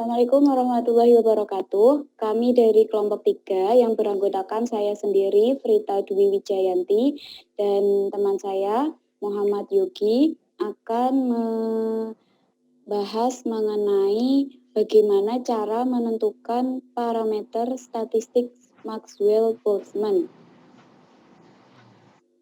Assalamualaikum warahmatullahi wabarakatuh. Kami dari kelompok 3 yang beranggotakan saya sendiri, Prita Dwi Wijayanti, dan teman saya, Muhammad Yogi, akan membahas mengenai bagaimana cara menentukan parameter statistik Maxwell-Boltzmann.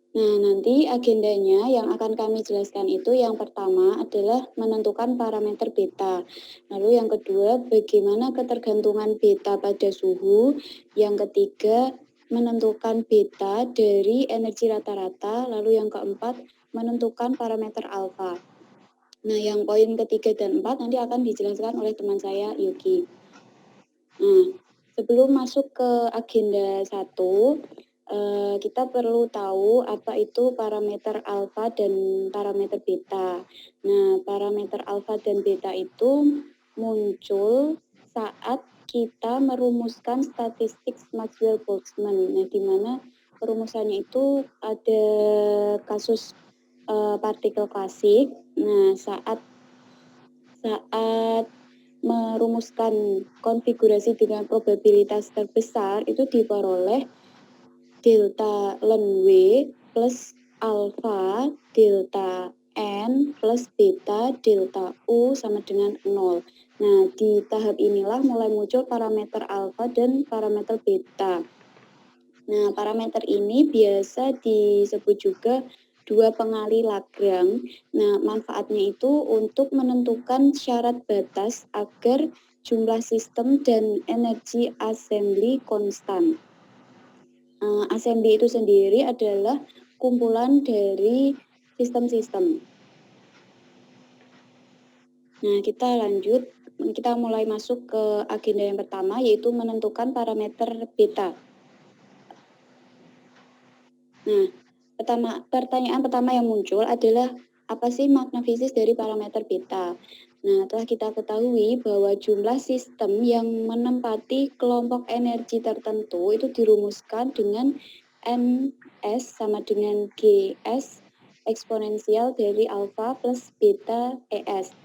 Nah, nanti agendanya yang akan kami jelaskan itu yang pertama adalah menentukan parameter beta. Lalu yang kedua, bagaimana ketergantungan beta pada suhu. Yang ketiga, menentukan beta dari energi rata-rata. Lalu yang keempat, menentukan parameter alfa. Nah, yang poin ketiga dan 4 nanti akan dijelaskan oleh teman saya, Yuki. Nah, sebelum masuk ke agenda 1, kita perlu tahu apa itu parameter alfa dan parameter beta. Nah, parameter alfa dan beta itu muncul saat kita merumuskan statistik Maxwell-Boltzmann. Nah, di mana perumusannya itu ada kasus partikel klasik. Nah, saat merumuskan konfigurasi dengan probabilitas terbesar itu diperoleh delta ln W plus alfa delta N plus beta delta U sama dengan 0. Nah, di tahap inilah mulai muncul parameter alfa dan parameter beta. Nah, parameter ini biasa disebut juga dua pengali Lagrange. Nah, manfaatnya itu untuk menentukan syarat batas agar jumlah sistem dan energi assembly konstan. Assembly itu sendiri adalah kumpulan dari sistem-sistem. Nah, kita mulai masuk ke agenda yang pertama, yaitu menentukan parameter beta. Nah, pertanyaan pertama yang muncul adalah apa sih makna fisis dari parameter beta? Nah, telah kita ketahui bahwa jumlah sistem yang menempati kelompok energi tertentu itu dirumuskan dengan NS sama dengan GS eksponensial dari alfa plus beta ES.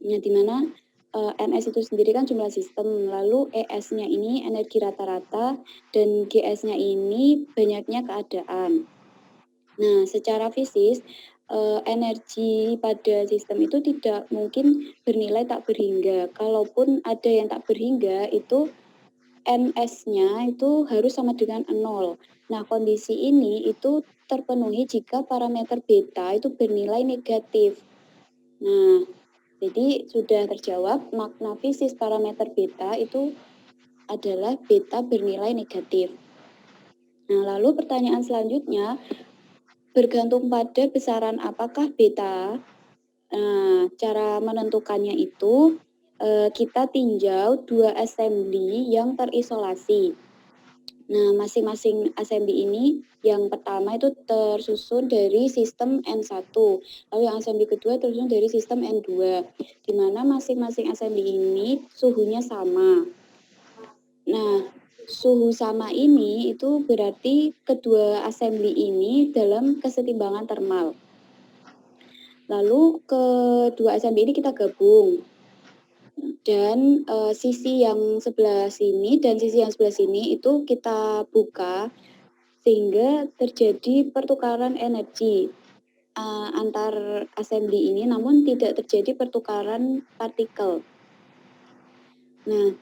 Nah, di mana NS itu sendiri kan jumlah sistem, lalu ES-nya ini energi rata-rata, dan GS-nya ini banyaknya keadaan. Nah, secara fisis, energi pada sistem itu tidak mungkin bernilai tak berhingga. Kalaupun ada yang tak berhingga, itu NS-nya itu harus sama dengan 0. Nah, kondisi ini itu terpenuhi jika parameter beta itu bernilai negatif. Nah, jadi sudah terjawab, makna fisis parameter beta itu adalah beta bernilai negatif. Nah, lalu pertanyaan selanjutnya, bergantung pada besaran apakah beta. Nah, cara menentukannya itu kita tinjau dua assembly yang terisolasi. Nah, masing-masing assembly ini yang pertama itu tersusun dari sistem N1, lalu yang assembly kedua tersusun dari sistem N2, di mana masing-masing assembly ini suhunya sama. Nah, suhu sama ini itu berarti kedua assembly ini dalam kesetimbangan termal. Lalu kedua assembly ini kita gabung. Dan sisi yang sebelah sini dan sisi yang sebelah sini itu kita buka sehingga terjadi pertukaran energi antar assembly ini, namun tidak terjadi pertukaran partikel. Nah,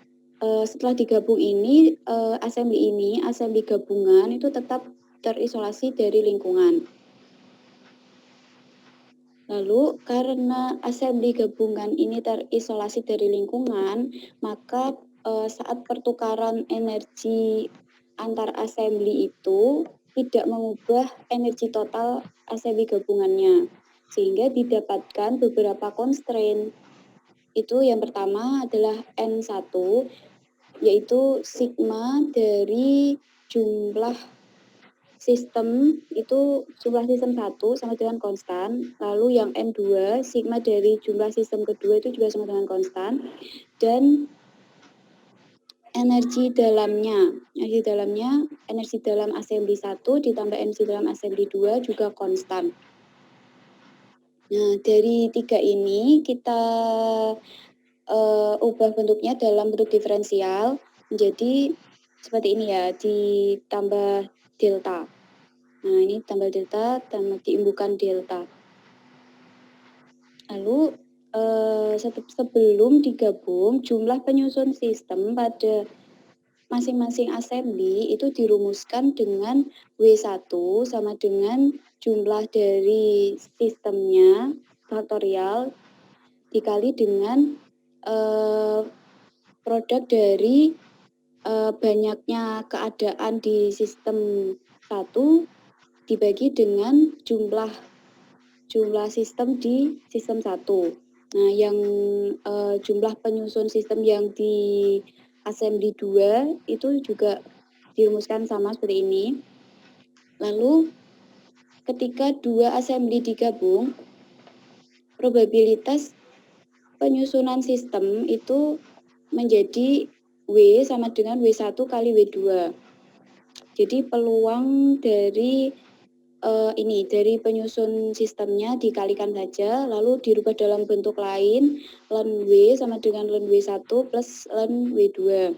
setelah digabung ini, assembly gabungan itu tetap terisolasi dari lingkungan. Lalu karena assembly gabungan ini terisolasi dari lingkungan, maka saat pertukaran energi antar assembly itu tidak mengubah energi total assembly gabungannya, sehingga didapatkan beberapa constraint. Itu yang pertama adalah N1, yaitu sigma dari jumlah sistem itu jumlah sistem 1 sama dengan konstan, lalu yang N2 sigma dari jumlah sistem kedua itu juga sama dengan konstan, dan energi dalamnya energi dalam assembly 1 ditambah energi dalam assembly 2 juga konstan. Nah, dari tiga ini kita ubah bentuknya dalam bentuk diferensial menjadi seperti ini ya, ditambah delta. Nah, ini tambah delta, tambah diimbuhkan delta. Lalu sebelum digabung, jumlah penyusun sistem pada masing-masing assembly itu dirumuskan dengan W1 sama dengan jumlah dari sistemnya faktorial dikali dengan produk dari banyaknya keadaan di sistem 1 dibagi dengan jumlah sistem di sistem 1. Nah, yang jumlah penyusun sistem yang di assembly 2 itu juga dirumuskan sama seperti ini. Lalu ketika dua assembly digabung, probabilitas penyusunan sistem itu menjadi W sama dengan W1 kali W2. Jadi peluang dari dari penyusun sistemnya dikalikan saja, lalu dirubah dalam bentuk lain, ln W sama dengan ln W1 plus ln W2.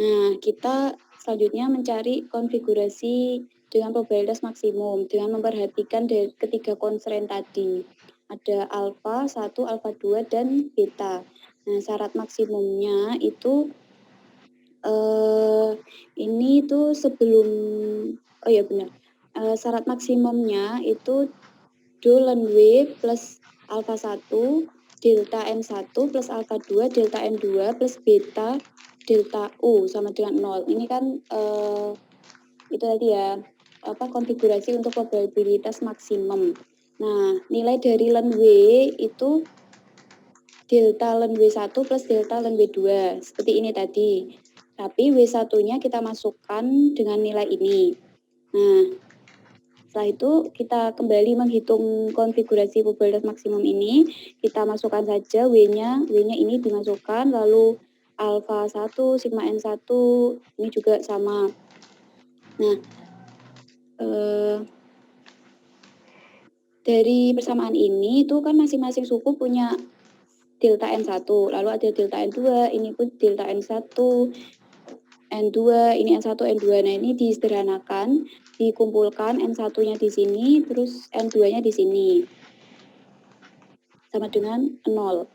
Nah, kita selanjutnya mencari konfigurasi dengan probabilitas maksimum dengan memperhatikan dari ketiga constraint tadi. Ada alfa 1, alfa 2, dan beta. Nah, syarat maksimumnya itu ini tuh sebelum, oh ya benar, syarat maksimumnya itu do ln W plus alfa 1 delta N1 plus alfa 2 delta N2 plus beta delta U sama dengan 0. Ini kan itu tadi ya, konfigurasi untuk probabilitas maksimum. Nah, nilai dari ln W itu delta ln W1 plus delta ln W2 seperti ini tadi. Tapi W1-nya kita masukkan dengan nilai ini. Nah, setelah itu kita kembali menghitung konfigurasi probabilitas maksimum ini. Kita masukkan saja W-nya ini dimasukkan, lalu alfa 1, sigma N1 ini juga sama. Nah, dari persamaan ini itu kan masing-masing suku punya delta N1, lalu ada delta N2, ini pun delta N1, N2, ini N1, N2. Nah, ini disederhanakan, dikumpulkan N1-nya di sini, terus N2-nya di sini. Sama dengan 0.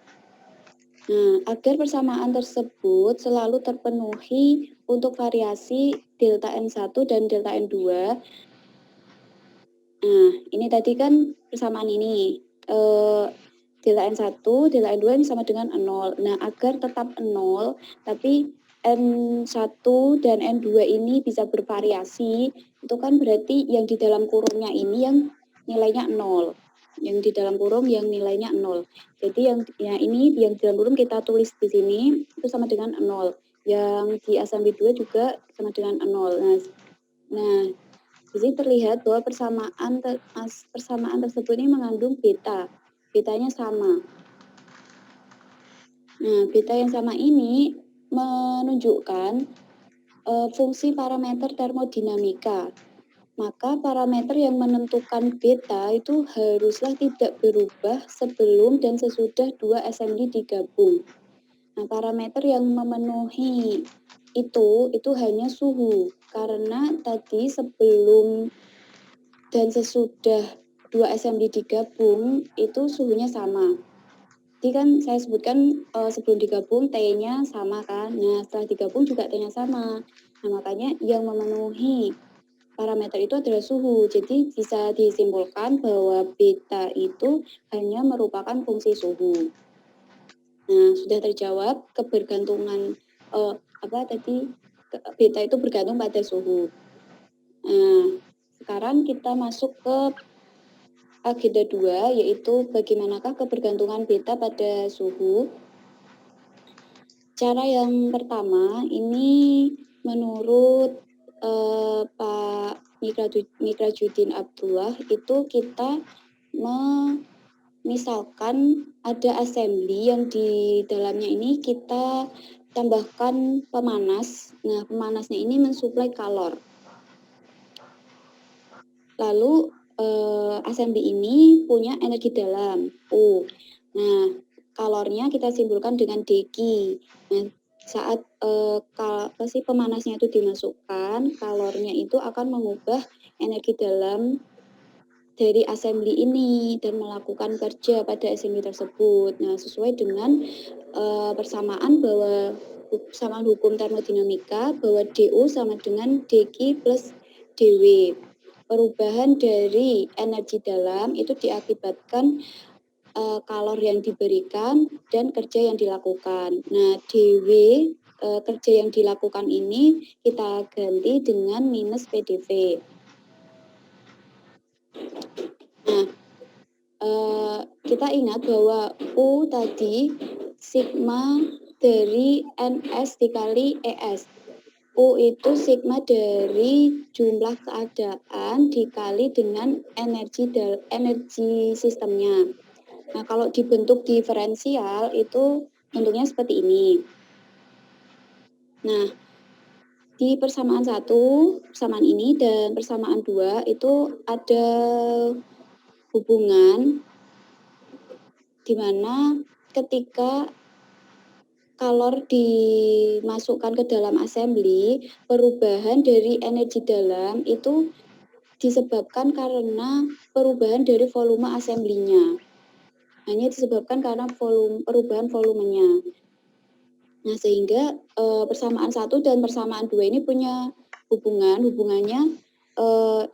Nah, agar persamaan tersebut selalu terpenuhi untuk variasi delta N1 dan delta N2. Nah, ini tadi kan persamaan ini. Delta N1, delta N2 ini sama dengan 0. Nah, agar tetap 0, tapi N1 dan N2 ini bisa bervariasi, itu kan berarti yang di dalam kurungnya ini yang nilainya 0. Yang di dalam kurung yang nilainya 0. Jadi yang ini yang di dalam kurung kita tulis di sini itu sama dengan 0. Yang di assembly 2 juga sama dengan 0. Nah, di sini terlihat bahwa persamaan tersebut ini mengandung beta. Betanya sama. Nah, beta yang sama ini menunjukkan fungsi parameter termodinamika. Maka parameter yang menentukan beta itu haruslah tidak berubah sebelum dan sesudah dua assembly digabung. Nah, parameter yang memenuhi itu hanya suhu. Karena tadi sebelum dan sesudah dua assembly digabung itu suhunya sama. Jadi kan saya sebutkan sebelum digabung T-nya sama kan. Nah, setelah digabung juga T-nya sama. Nah, makanya yang memenuhi parameter itu adalah suhu. Jadi bisa disimpulkan bahwa beta itu hanya merupakan fungsi suhu. Nah, sudah terjawab kebergantungan beta itu bergantung pada suhu. Nah, sekarang kita masuk ke agenda 2, yaitu bagaimanakah kebergantungan beta pada suhu. Cara yang pertama ini menurut Pak Mikrajudin Abdullah itu kita misalkan ada assembly yang di dalamnya ini kita tambahkan pemanas. Nah, pemanasnya ini mensuplai kalor. Lalu assembly ini punya energi dalam U. Nah, kalornya kita simpulkan dengan deki. Nah, saat pemanasnya itu dimasukkan, kalornya itu akan mengubah energi dalam dari assembly ini dan melakukan kerja pada assembly tersebut. Nah, sesuai dengan persamaan hukum termodinamika bahwa DO sama dengan dQ plus dW. Perubahan dari energi dalam itu diakibatkan kalor yang diberikan dan kerja yang dilakukan. Nah, dW kerja yang dilakukan ini kita ganti dengan minus PDV. Nah, kita ingat bahwa U tadi sigma dari NS dikali ES. U itu sigma dari jumlah keadaan dikali dengan energi sistemnya. Nah, kalau dibentuk diferensial itu bentuknya seperti ini. Nah, di persamaan 1, persamaan ini dan persamaan 2 itu ada hubungan di mana ketika kalor dimasukkan ke dalam assembly, perubahan dari energi dalam itu disebabkan karena perubahan dari volume assembly-nya. Hanya disebabkan karena perubahan volumenya. Nah, sehingga persamaan 1 dan persamaan 2 ini punya hubungannya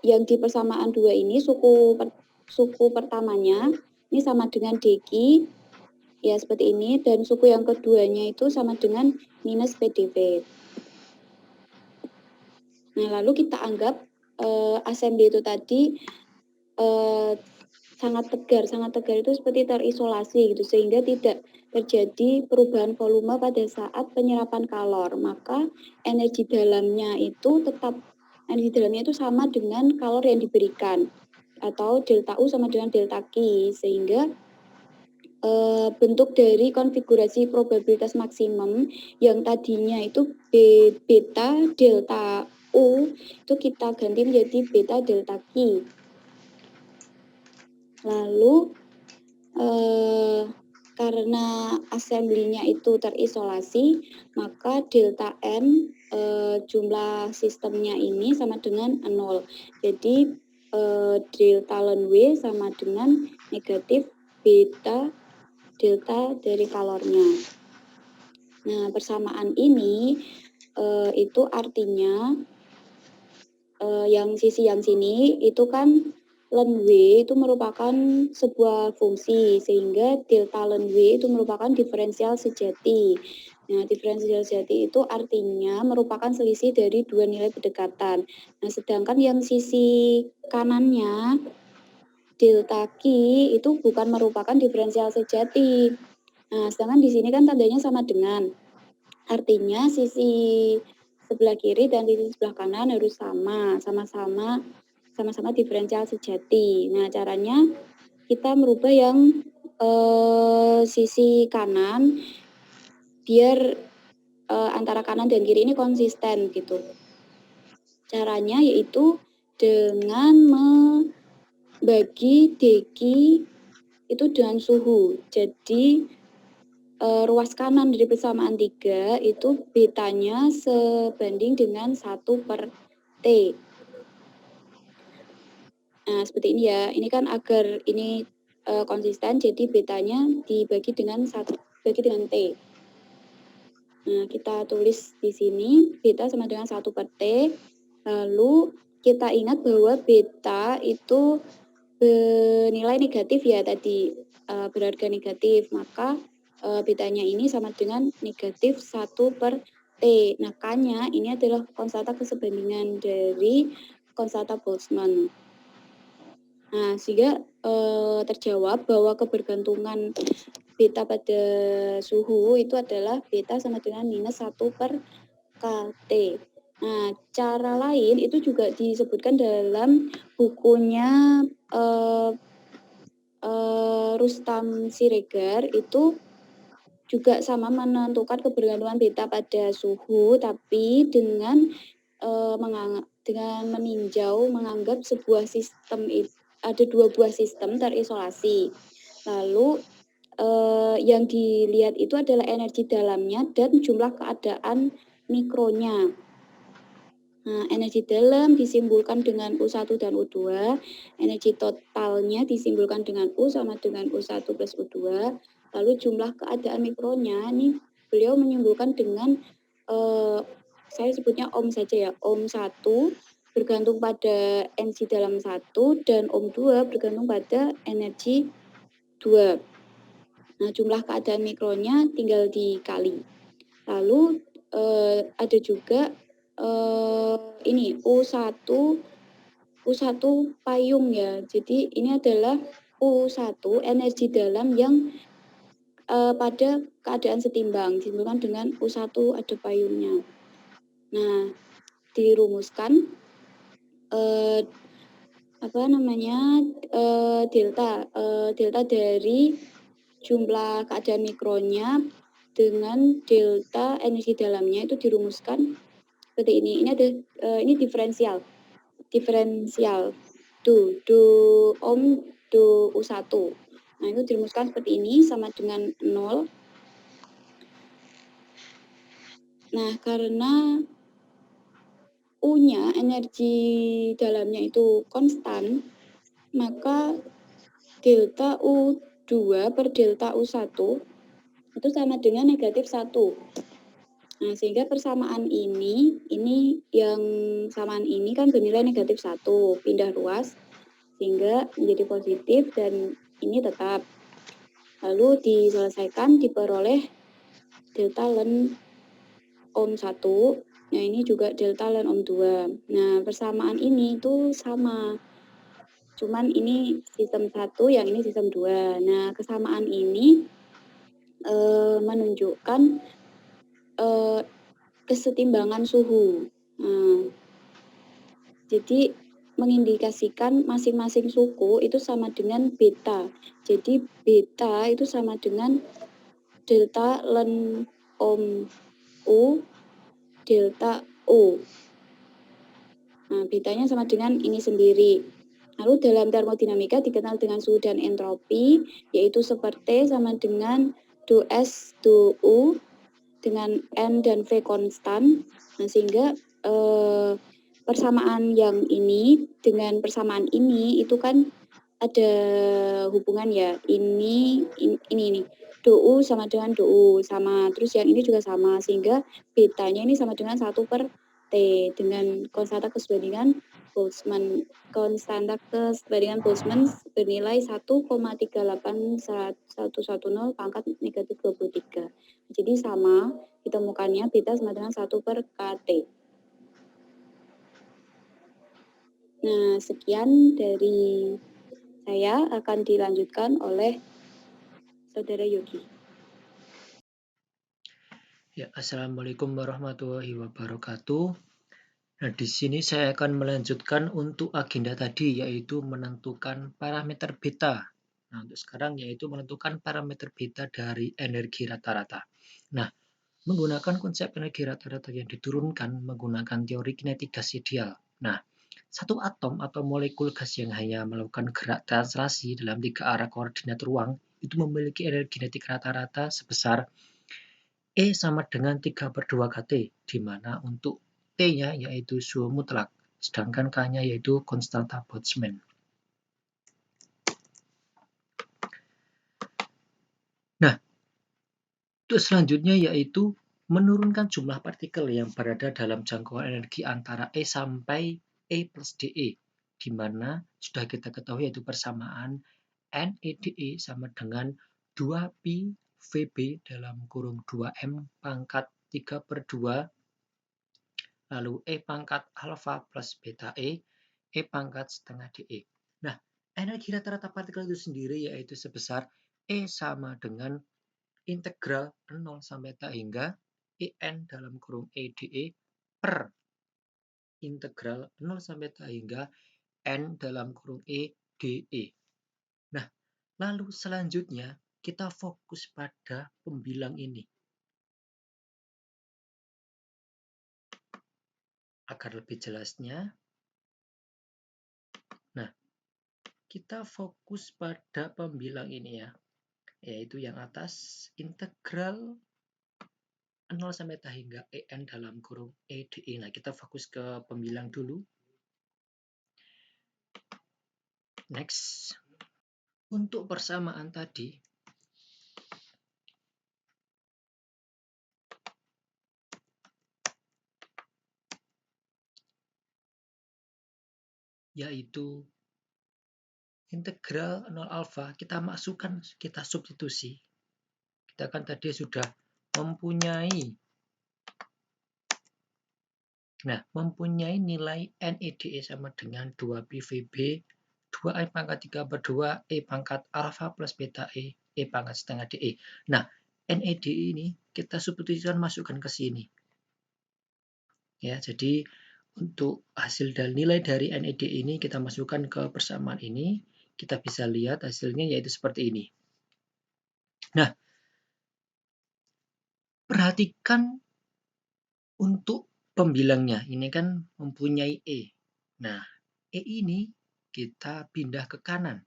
yang di persamaan 2 ini suku pertamanya ini sama dengan deki, ya seperti ini, dan suku yang keduanya itu sama dengan minus PDV. Nah, lalu kita anggap assembly itu tadi sangat tegar itu seperti terisolasi gitu, sehingga tidak terjadi perubahan volume pada saat penyerapan kalor. Maka energi dalamnya itu sama dengan kalor yang diberikan, atau delta U sama dengan delta Q, sehingga bentuk dari konfigurasi probabilitas maksimum yang tadinya itu beta delta U itu kita ganti menjadi beta delta Q. Lalu karena assembly-nya itu terisolasi, maka delta N jumlah sistemnya ini sama dengan 0. Jadi delta ln W sama dengan negatif beta delta dari kalornya. Nah, persamaan ini itu artinya yang sisi yang sini itu kan ln W itu merupakan sebuah fungsi, sehingga delta ln W itu merupakan diferensial sejati. Nah, diferensial sejati itu artinya merupakan selisih dari dua nilai berdekatan. Nah, sedangkan yang sisi kanannya delta Q itu bukan merupakan diferensial sejati. Nah, sedangkan di sini kan tandanya sama dengan. Artinya sisi sebelah kiri dan sisi sebelah kanan harus sama-sama diferensial sejati. Nah, caranya kita merubah yang sisi kanan biar antara kanan dan kiri ini konsisten gitu. Caranya yaitu dengan membagi deki itu dengan suhu. Jadi ruas kanan dari persamaan 3 itu betanya sebanding dengan 1/T. Nah, seperti ini ya. Ini kan agar ini konsisten, jadi betanya dibagi dengan T. Nah, kita tulis di sini beta sama dengan 1/T. Lalu kita ingat bahwa beta itu bernilai negatif ya tadi, berharga negatif. Maka betanya ini sama dengan negatif 1/T. Nah, K-nya ini adalah konstanta kesebandingan dari konstanta Boltzmann. Nah, sehingga terjawab bahwa kebergantungan beta pada suhu itu adalah beta sama dengan minus 1/KT. Nah, cara lain itu juga disebutkan dalam bukunya Rustam Siregar, itu juga sama menentukan kebergantungan beta pada suhu, tapi dengan menganggap sebuah sistem ada dua buah sistem terisolasi. Lalu yang dilihat itu adalah energi dalamnya dan jumlah keadaan mikronya. Nah, energi dalam disimbolkan dengan U1 dan U2, energi totalnya disimbolkan dengan U sama dengan U1 plus U2, lalu jumlah keadaan mikronya, ini beliau menyimbolkan dengan, saya sebutnya ohm saja ya, ohm 1 bergantung pada energi dalam 1 dan ohm 2 bergantung pada energi 2. Nah, jumlah keadaan mikronya tinggal dikali. Lalu ada juga ini U1 payung ya. Jadi ini adalah U1 energi dalam yang pada keadaan setimbang, disebutkan dengan U1 ada payungnya. Nah, dirumuskan delta dari jumlah keadaan mikronya dengan delta energi dalamnya itu dirumuskan seperti ini. Ini ada ini diferensial do ohm do U1. Nah, itu dirumuskan seperti ini sama dengan 0. Nah, karena U-nya energi dalamnya itu konstan, maka delta U2 per delta U1 itu sama dengan negatif 1. Nah, sehingga persamaan ini yang samaan ini kan bernilai negatif 1, pindah ruas, sehingga menjadi positif dan ini tetap. Lalu diselesaikan, diperoleh delta ln ohm 1, nah ini juga delta ln ohm 2. Nah, persamaan ini itu sama. Cuman ini sistem 1, yang ini sistem 2. Nah, kesamaan ini menunjukkan kesetimbangan suhu. Nah, jadi mengindikasikan masing-masing suku itu sama dengan beta. Jadi beta itu sama dengan delta ln ohm U delta U. Nah, betanya sama dengan ini sendiri. Lalu dalam termodinamika dikenal dengan suhu dan entropi, yaitu seperti sama dengan do S do U dengan N dan V konstan. Nah, sehingga persamaan yang ini dengan persamaan ini itu kan ada hubungan ya. Ini do U sama dengan do U sama, terus yang ini juga sama, sehingga betanya ini sama dengan 1 per T dengan konstanta keserbandingan Boltzmann. Konstanta keserbandingan Boltzmann bernilai 1,38110 pangkat negatif 23. Jadi sama, ditemukannya beta sama dengan 1 per KT. Nah, sekian dari saya, akan dilanjutkan oleh Saudara Yogi. Ya, Assalamualaikum warahmatullahi wabarakatuh. Nah, di sini saya akan melanjutkan untuk agenda tadi, yaitu menentukan parameter beta. Nah, untuk sekarang yaitu menentukan parameter beta dari energi rata-rata. Nah, menggunakan konsep energi rata-rata yang diturunkan menggunakan teori kinetik gas ideal. Nah, satu atom atau molekul gas yang hanya melakukan gerak translasi dalam 3 arah koordinat ruang itu memiliki energi kinetik rata-rata sebesar E sama dengan 3/2 kT, di mana untuk T-nya yaitu suhu mutlak, sedangkan K-nya yaitu konstanta Boltzmann. Nah, untuk selanjutnya yaitu menurunkan jumlah partikel yang berada dalam jangkauan energi antara E sampai E plus dE, di mana sudah kita ketahui yaitu persamaan NEdE sama dengan 2pi VB dalam kurung 2M pangkat 3/2 lalu E pangkat alfa plus beta E pangkat setengah dE. Nah, energi rata-rata partikel itu sendiri yaitu sebesar E sama dengan integral 0 sampai tak hingga En dalam kurung EdE per integral 0 sampai tak hingga N dalam kurung EdE. Nah, lalu selanjutnya kita fokus pada pembilang ini. Agar lebih jelasnya, nah, kita fokus pada pembilang ini ya. yaitu yang atas integral 0 sampai tak hingga en dalam kurung EDE. Nah, kita fokus ke pembilang dulu. Next. Untuk persamaan tadi, yaitu integral 0 alfa, kita masukkan, kita substitusi. Kita kan tadi sudah mempunyai nilai NEDE sama dengan 2PVB, 2E pangkat 3/2, E pangkat alfa plus beta E, E pangkat setengah DE. Nah, NEDE ini kita substitusikan, masukkan ke sini. Ya, jadi untuk hasil dan nilai dari NEDE ini kita masukkan ke persamaan ini, kita bisa lihat hasilnya yaitu seperti ini. Nah, perhatikan untuk pembilangnya, ini kan mempunyai E. Nah, E ini kita pindah ke kanan.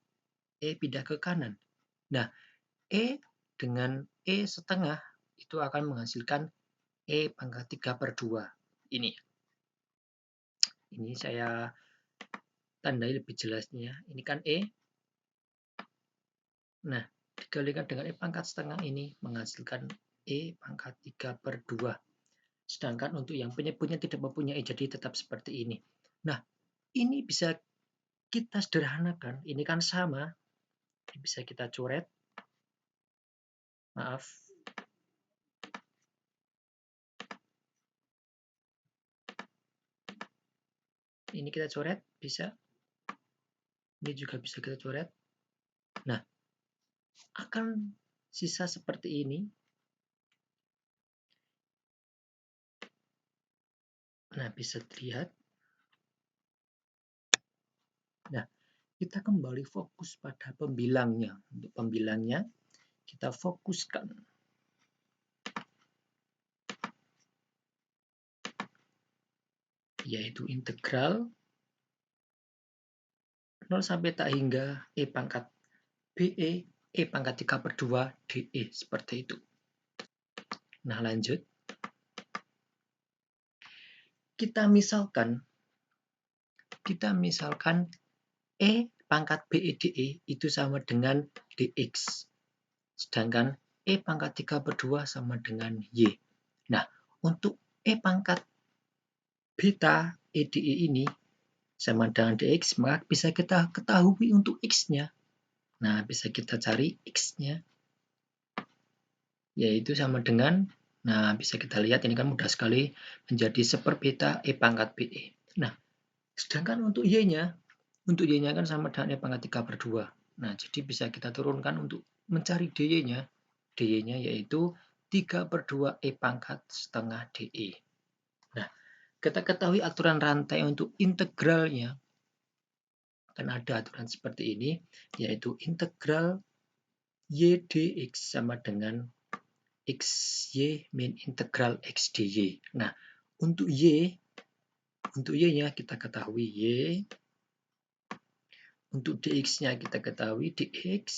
E pindah ke kanan. Nah, E dengan E setengah itu akan menghasilkan E pangkat 3/2. Ini saya tandai lebih jelasnya. Ini kan E. Nah, dikalikan dengan E pangkat setengah ini menghasilkan E pangkat 3/2. Sedangkan untuk yang penyebutnya tidak mempunyai, jadi tetap seperti ini. Nah, ini bisa kita sederhanakan. Ini kan sama. Ini bisa kita coret. Maaf. Ini kita coret, bisa. Ini juga bisa kita coret. Nah, akan sisa seperti ini. Nah, bisa dilihat. Nah, kita kembali fokus pada pembilangnya. Untuk pembilangnya, kita fokuskan. Yaitu integral 0 sampai tak hingga E pangkat BE, E pangkat 3/2 DE. Seperti itu. Nah, lanjut. Kita misalkan E pangkat BE/DE itu sama dengan DX. Sedangkan E pangkat 3/2 sama dengan Y. Nah, untuk E pangkat beta EDE ini sama dengan DX, maka bisa kita ketahui untuk X-nya. Nah, bisa kita cari X-nya. Yaitu sama dengan, nah bisa kita lihat ini kan mudah sekali, menjadi 1 beta E pangkat BE. Nah, sedangkan untuk Y-nya kan sama dengan E pangkat 3/2. Nah, jadi bisa kita turunkan untuk mencari DY-nya. DY-nya yaitu 3/2 E pangkat setengah DE. Nah, kita ketahui aturan rantai untuk integralnya. Akan ada aturan seperti ini, yaitu integral Y dx sama dengan XY min integral X dy. Nah, untuk Y-nya kita ketahui Y. Untuk dx-nya kita ketahui dx.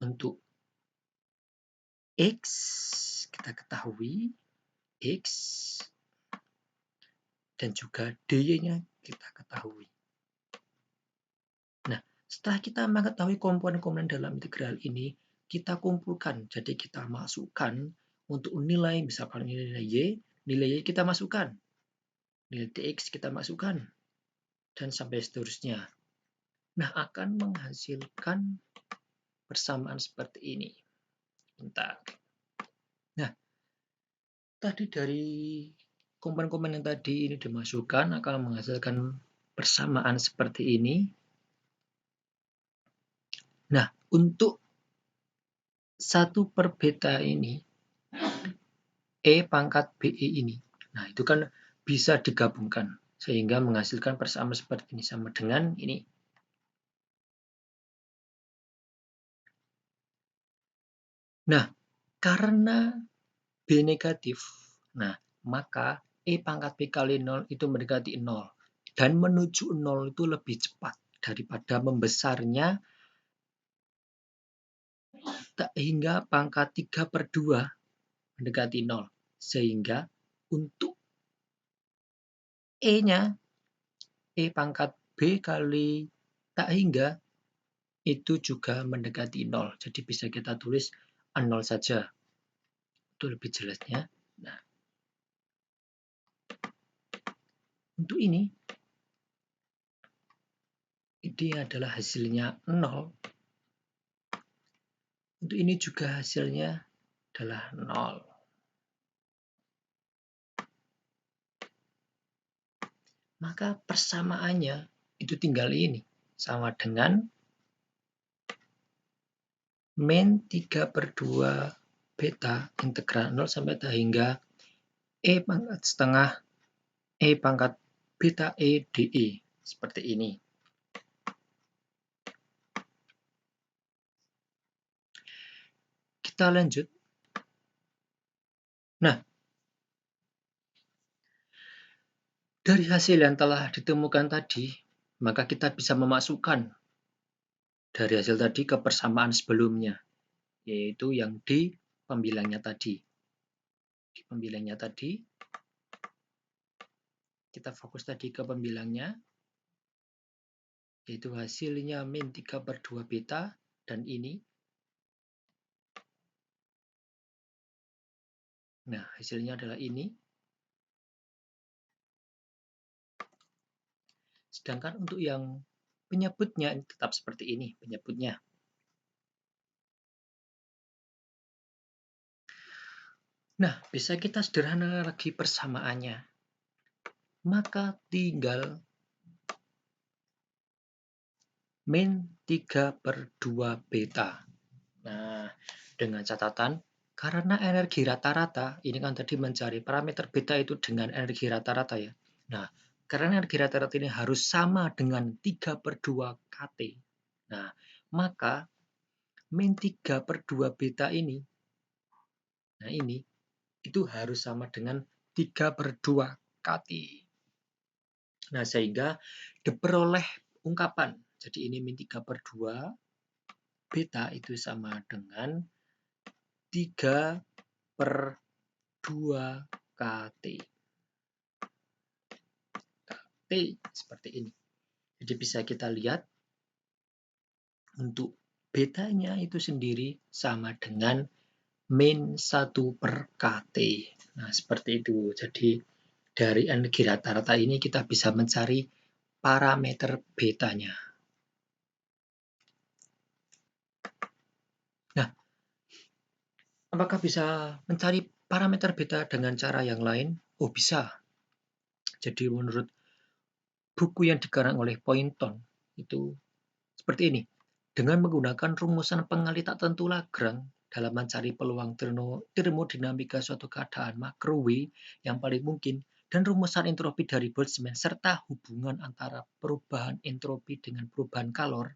Untuk X kita ketahui X. Dan juga dy-nya kita ketahui. Nah, setelah kita mengetahui komponen-komponen dalam integral ini, kita kumpulkan. Jadi kita masukkan untuk nilai, misalkan nilai Y kita masukkan. Nilai dx kita masukkan. Dan sampai seterusnya. Nah, akan menghasilkan persamaan seperti ini. Bentar. Nah, tadi dari komponen-komponen yang tadi ini dimasukkan akan menghasilkan persamaan seperti ini. Nah, untuk 1 per beta ini, E pangkat BE ini, nah itu kan bisa digabungkan sehingga menghasilkan persamaan seperti ini sama dengan ini. Nah, karena B negatif, nah maka E pangkat B kali 0 itu mendekati 0. Dan menuju 0 itu lebih cepat daripada membesarnya tak hingga pangkat 3/2 mendekati 0. Sehingga untuk E-nya, E pangkat B kali tak hingga, itu juga mendekati 0. Jadi bisa kita tulis 0 saja. Itu lebih jelasnya. Nah, untuk ini adalah hasilnya 0. Untuk ini juga hasilnya adalah 0. Maka persamaannya itu tinggal ini. Sama dengan min 3/2 beta integral 0 sampai tak hingga E pangkat setengah E pangkat beta E dE. Seperti ini. Kita lanjut. Nah, dari hasil yang telah ditemukan tadi, maka kita bisa memasukkan dari hasil tadi ke persamaan sebelumnya, yaitu yang di pembilangnya tadi. Di pembilangnya tadi, kita fokus tadi ke pembilangnya, yaitu hasilnya min 3/2 beta, dan ini. Nah, hasilnya adalah ini. Sedangkan untuk yang penyebutnya tetap seperti ini penyebutnya. Nah, bisa kita sederhana lagi persamaannya. Maka tinggal min 3/2 beta. Nah, dengan catatan, karena energi rata-rata, ini kan tadi mencari parameter beta itu dengan energi rata-rata ya. Nah, karena energi rata-rata ini harus sama dengan 3/2 kT. Nah, maka min 3/2 beta ini, nah ini, itu harus sama dengan 3/2 kT. Nah, sehingga diperoleh ungkapan. Jadi ini min 3/2 beta itu sama dengan 3/2 kT. T seperti ini. Jadi bisa kita lihat untuk betanya itu sendiri sama dengan min 1/kT. Nah, seperti itu. Jadi dari energi rata-rata ini kita bisa mencari parameter betanya. Nah, apakah bisa mencari parameter beta dengan cara yang lain? Oh, bisa. Jadi menurut buku yang dikarang oleh Poynton itu seperti ini. Dengan menggunakan rumusan pengali tak tentu Lagrange dalam mencari peluang termodinamika suatu keadaan makro W yang paling mungkin, dan rumusan entropi dari Boltzmann serta hubungan antara perubahan entropi dengan perubahan kalor,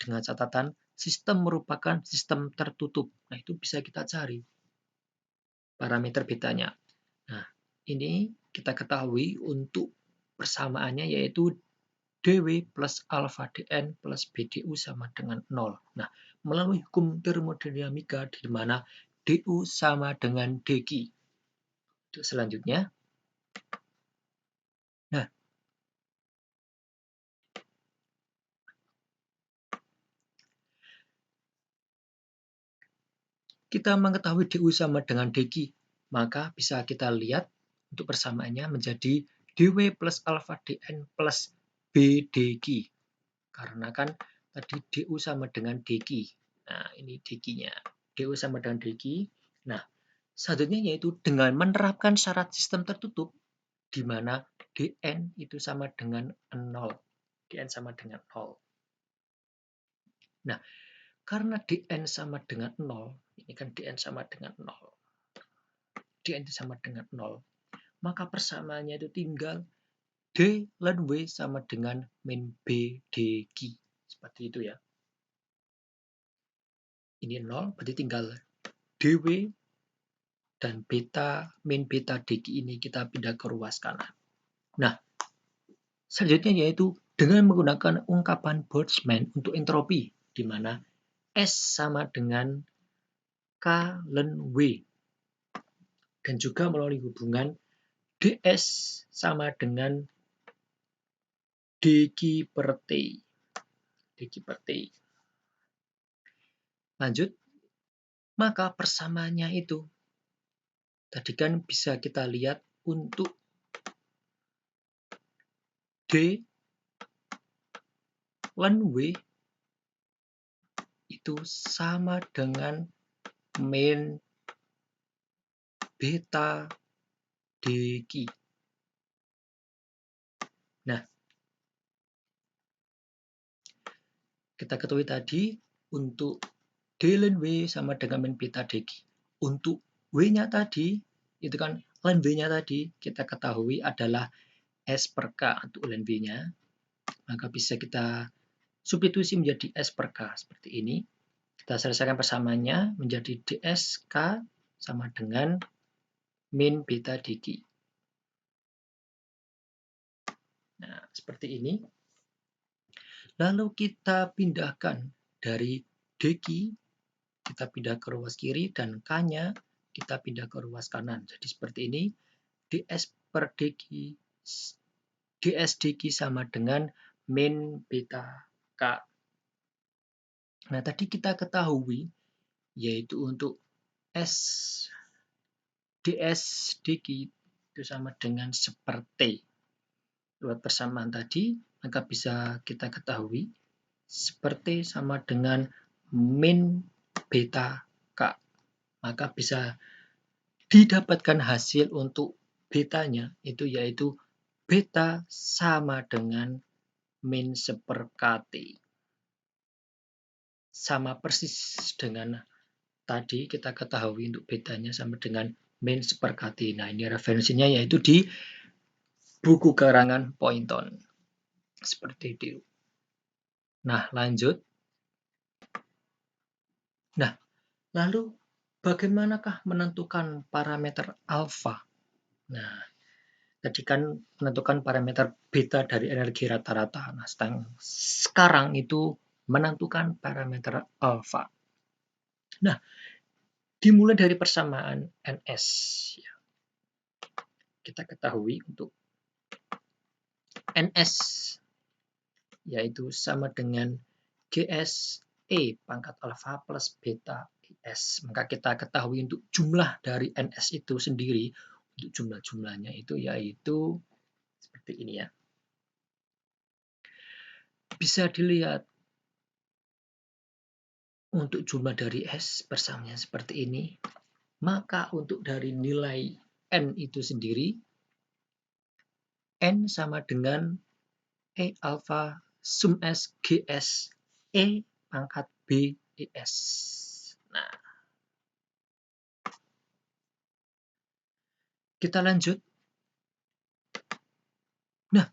dengan catatan sistem merupakan sistem tertutup. Nah, itu bisa kita cari parameter betanya. Nah, ini kita ketahui untuk persamaannya yaitu dW plus alfa dN plus BDU sama dengan 0. Nah, melalui hukum termodinamika di mana DU sama dengan dQ. Untuk selanjutnya. Nah, kita mengetahui DU sama dengan dQ, maka bisa kita lihat untuk persamaannya menjadi dW plus alfa dN plus BdQ. Karena kan tadi DU sama dengan dQ. Nah, ini dQ-nya. DU sama dengan dQ. Nah, selanjutnya yaitu dengan menerapkan syarat sistem tertutup, di mana dN itu sama dengan 0. dN sama dengan 0. Nah, karena dN sama dengan 0, ini kan dN sama dengan 0. dN itu sama dengan 0. Maka persamaannya itu tinggal D dan W sama dengan min B dQ. Seperti itu ya. Ini 0, berarti tinggal dW dan beta min beta dQ ini kita pindah ke ruas kanan. Nah, selanjutnya yaitu dengan menggunakan ungkapan Boltzmann untuk entropi, di mana S sama dengan K ln W. Dan juga melalui hubungan ds sama dengan dq per T. dq per T. Lanjut, maka persamaannya itu tadi kan bisa kita lihat untuk D ln W itu sama dengan min beta dq. Nah, kita ketahui tadi untuk D ln W sama dengan min beta dq. Untuk W-nya tadi, itu kan ln W-nya tadi kita ketahui adalah S per K untuk ln W-nya. Maka bisa kita substitusi menjadi S per K seperti ini. Kita selesaikan persamaannya menjadi dSK sama dengan min beta dq. Nah, seperti ini. Lalu kita pindahkan dari dq, kita pindah ke ruas kiri, dan K-nya kita pindah ke ruas kanan. Jadi seperti ini, ds per dq, ds dq sama dengan min beta K. Nah, tadi kita ketahui, yaitu untuk S ds dq itu sama dengan seperti. Lewat persamaan tadi, maka bisa kita ketahui seperti sama dengan min beta K. Maka bisa didapatkan hasil untuk betanya itu yaitu beta sama dengan min seper KT. Sama persis dengan tadi kita ketahui untuk betanya sama dengan min seper KT. Nah, ini referensinya yaitu di buku karangan Poynton. Seperti itu. Nah, lanjut. Nah, lalu bagaimanakah menentukan parameter alfa? Nah, tadi kan menentukan parameter beta dari energi rata-rata. Nah, sekarang itu menentukan parameter alfa. Nah, dimulai dari persamaan NS. Kita ketahui untuk NS yaitu sama dengan GS E pangkat alfa plus beta IS. Maka kita ketahui untuk jumlah dari NS itu sendiri, untuk jumlah-jumlahnya itu yaitu seperti ini ya. Bisa dilihat untuk jumlah dari S persamaannya seperti ini. Maka untuk dari nilai N itu sendiri, N sama dengan E alfa sum S GS E pangkat B IS. Nah, kita lanjut. Nah,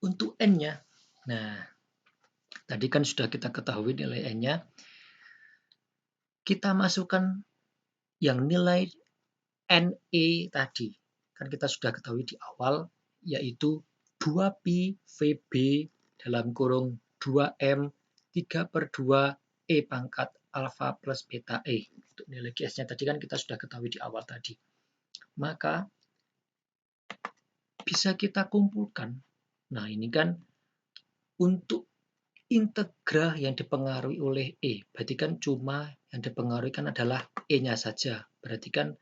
untuk N-nya, nah, tadi kan sudah kita ketahui nilai N-nya. Kita masukkan yang nilai NE tadi. Kan kita sudah ketahui di awal, yaitu 2pi VB dalam kurung 2M 3/2 E pangkat alfa plus beta E. Untuk nilai GS-nya tadi kan kita sudah ketahui di awal tadi. Maka bisa kita kumpulkan. Nah, ini kan untuk integral yang dipengaruhi oleh E. Berarti kan cuma yang dipengaruhi kan adalah E-nya saja. Berarti kan,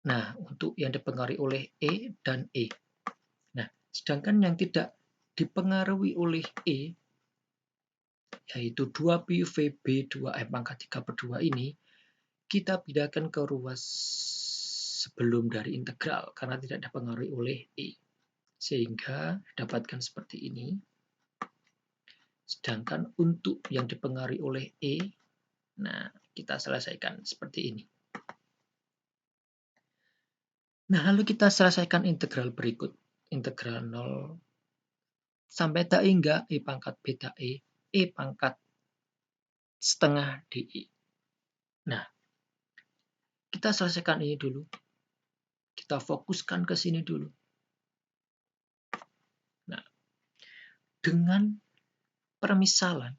nah, untuk yang dipengaruhi oleh E dan E. Nah, sedangkan yang tidak dipengaruhi oleh E, yaitu 2pi VB 2M pangkat 3/2 ini, kita pindahkan ke ruas sebelum dari integral karena tidak dipengaruhi oleh E. Sehingga dapatkan seperti ini. Sedangkan untuk yang dipengaruhi oleh E, nah, kita selesaikan seperti ini. Nah, lalu kita selesaikan integral berikut. Integral 0 sampai tak hingga E pangkat beta E pangkat setengah DI. Nah, kita selesaikan ini dulu. Kita fokuskan ke sini dulu. dengan permisalan.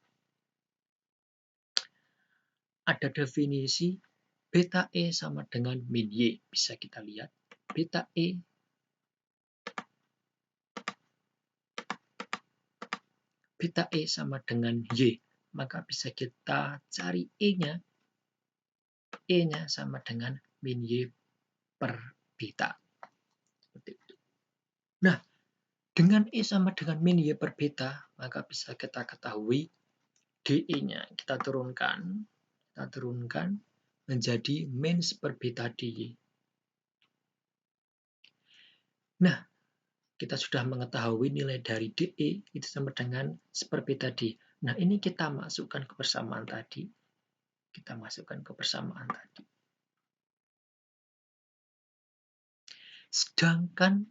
Ada definisi beta E sama dengan min Y. Bisa kita lihat. Beta E sama dengan Y. Maka bisa kita cari E-nya. E-nya sama dengan min Y per beta. Seperti itu. Nah, dengan E sama dengan min Y per beta, maka bisa kita ketahui DE-nya kita turunkan menjadi min per beta DY. Nah, kita sudah mengetahui nilai dari DE itu sama dengan per beta D. Nah, ini kita masukkan ke persamaan tadi. Sedangkan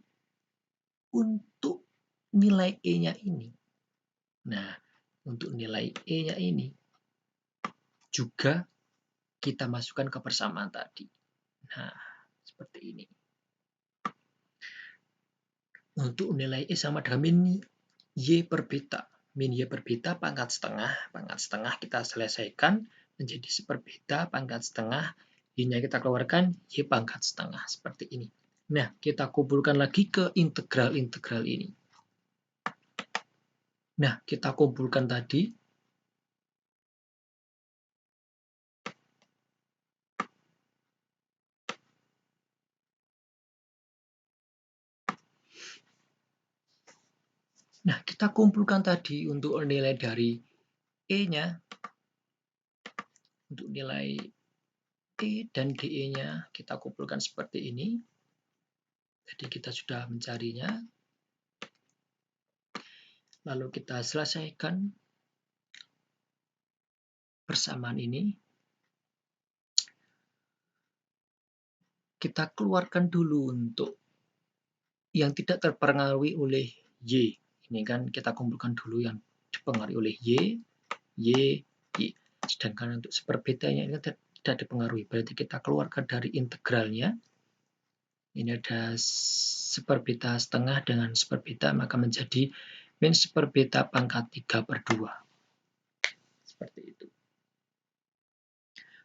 untuk nilai E-nya ini, nah, untuk nilai E-nya ini juga kita masukkan ke persamaan tadi. Nah, seperti ini. Untuk nilai E sama dengan min Y per beta. Min Y per beta pangkat setengah kita selesaikan menjadi per beta pangkat setengah. Y-nya kita keluarkan Y pangkat setengah. Seperti ini. Nah, kita kumpulkan lagi ke integral-integral ini. Nah, kita kumpulkan tadi. Nah, kita kumpulkan tadi untuk nilai dari E-nya. Untuk nilai E dan DE-nya kita kumpulkan seperti ini. Jadi kita sudah mencarinya. Lalu kita selesaikan persamaan ini. Kita keluarkan dulu untuk yang tidak terpengaruhi oleh Y. Ini kan kita kumpulkan dulu yang dipengaruhi oleh Y. Sedangkan untuk per betanya ini tidak dipengaruhi. Berarti kita keluarkan dari integralnya. Ini ada per beta setengah dengan per beta, maka menjadi min per beta pangkat 3/2. Seperti itu.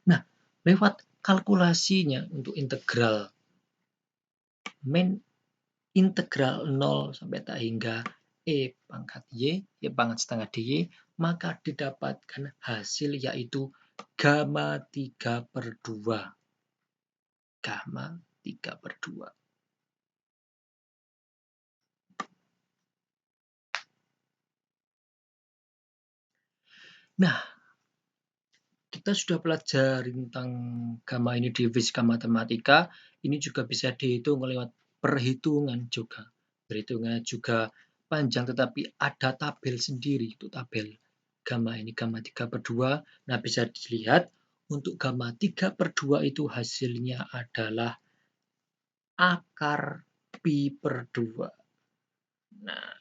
Nah, lewat kalkulasinya untuk integral min integral 0 sampai tak hingga E pangkat Y pangkat setengah DY, maka didapatkan hasil yaitu gamma 3/2. Gamma 3/2. Nah, kita sudah pelajari tentang gamma ini di fisika matematika. Ini juga bisa dihitung lewat perhitungan juga. Perhitungannya juga panjang, tetapi ada tabel sendiri. Itu tabel gamma ini, gamma 3/2. Nah, bisa dilihat untuk gamma 3/2 itu hasilnya adalah akar pi per 2. Nah,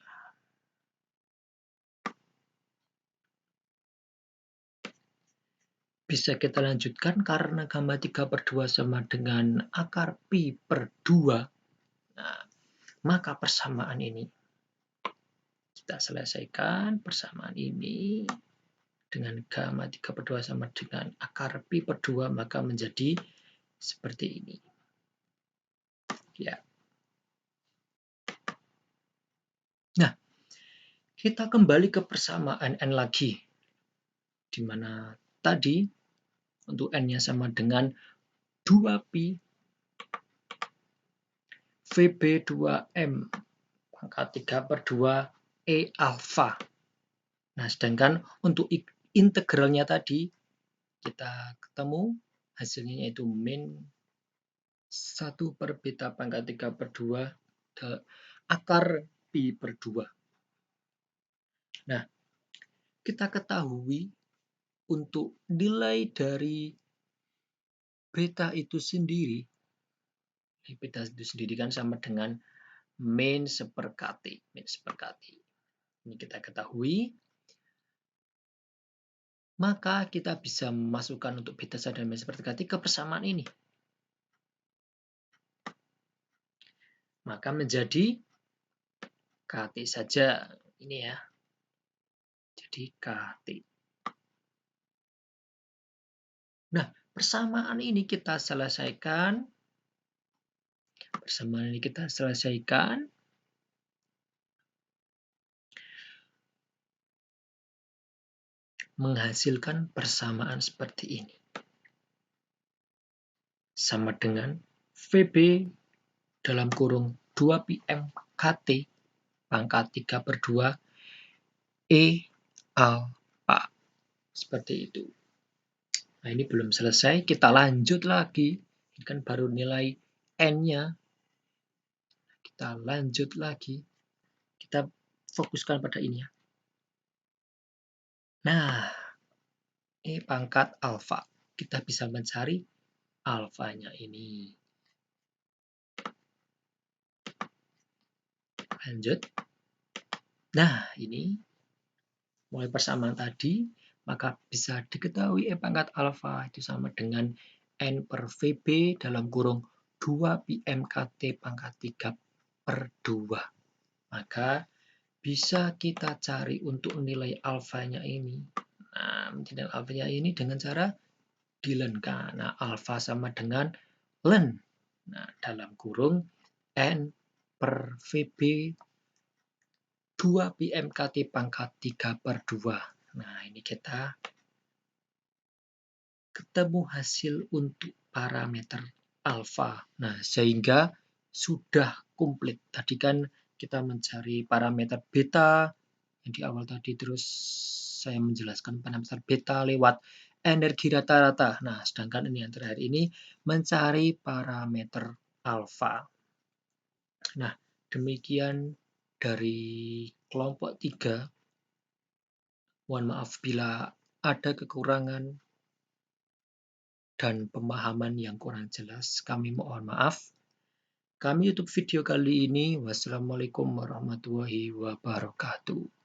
bisa kita lanjutkan karena gamma 3/2 sama dengan akar pi per 2. Nah, maka persamaan ini kita selesaikan. Persamaan ini dengan gamma 3/2 sama dengan akar pi per 2, maka menjadi seperti ini. Ya. Nah, kita kembali ke persamaan N lagi. Di mana tadi untuk N-nya sama dengan 2pi VB2M pangkat 3/2 E alfa. Nah, sedangkan untuk integralnya tadi kita ketemu hasilnya yaitu min 1 per beta pangkat 3/2 akar pi per 2. Nah, kita ketahui untuk nilai dari beta itu sendiri kan sama dengan min seperkati. Ini kita ketahui. Maka kita bisa memasukkan untuk beta dan min seperkati ke persamaan ini. Maka menjadi KT saja. Ini ya. jadi KT. Nah, persamaan ini kita selesaikan. Menghasilkan persamaan seperti ini. Sama dengan VB dalam kurung 2πm KT pangkat 3/2 E alfa. Seperti itu. Nah, ini belum selesai. Kita lanjut lagi. Ini kan baru nilai N-nya. Kita lanjut lagi. Kita fokuskan pada ini ya. Nah, E pangkat alfa. Kita bisa mencari alfanya ini. Lanjut. Nah, ini mulai persamaan tadi, maka bisa diketahui E pangkat alfa itu sama dengan N per VB dalam kurung 2πm KT pangkat 3/2. Maka bisa kita cari untuk nilai alfanya ini. Nah, nilai alfanya ini dengan cara dilenkan. Nah, alfa sama dengan len. Nah, dalam kurung N per VB 2πm KT pangkat 3/2. Nah, ini kita ketemu hasil untuk parameter alfa. Nah, sehingga sudah komplit. Tadi kan kita mencari parameter beta, yang di awal tadi terus saya menjelaskan parameter beta lewat energi rata-rata. Nah, sedangkan ini yang terakhir ini mencari parameter alfa. Nah, demikian dari kelompok 3. Mohon maaf bila ada kekurangan dan pemahaman yang kurang jelas. Kami mohon maaf. Kami tutup video kali ini. Wassalamualaikum warahmatullahi wabarakatuh.